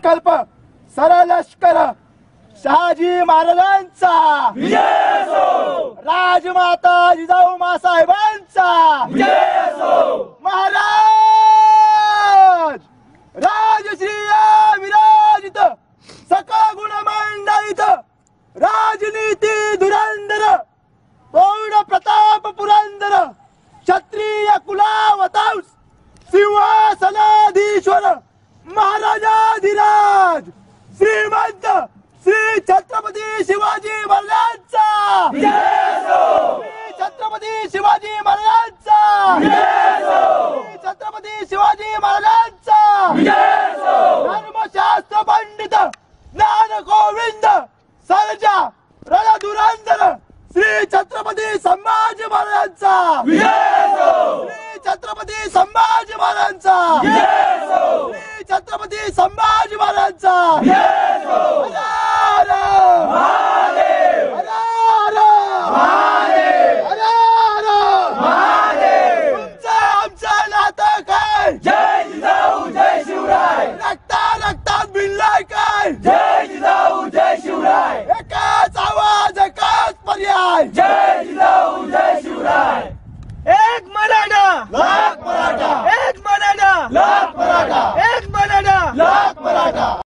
संकल्प सरलष्कर शहाजी महाराजांचा विजय असो, राजमाता जिजाऊ मासाहेबांचा विजय असो, महाराज राजश्रीय विराजित सका गुणमंडलित राजनीती धुरंधर पौर्ण प्रताप पुरंदर क्षत्रिय कुलावतांस सिंहासनाधीश्वर महाराजाधिराज श्रीमंत श्री छत्रपती शिवाजी महाराजांचा विजय असो, श्री छत्रपती शिवाजी महाराजांचा विजय असो, श्री छत्रपती शिवाजी महाराजांचा विजय असो, धर्मशास्त्र पंडित ज्ञान गोविंद सर्जा रणधुरंधर श्री छत्रपती संभाजी महाराजांचा विजय असो, श्री छत्रपती संभाजी महाराजांचा विजय असो, श्री छत्रपती संभाजी महाराजांचा विजय असो. हजारो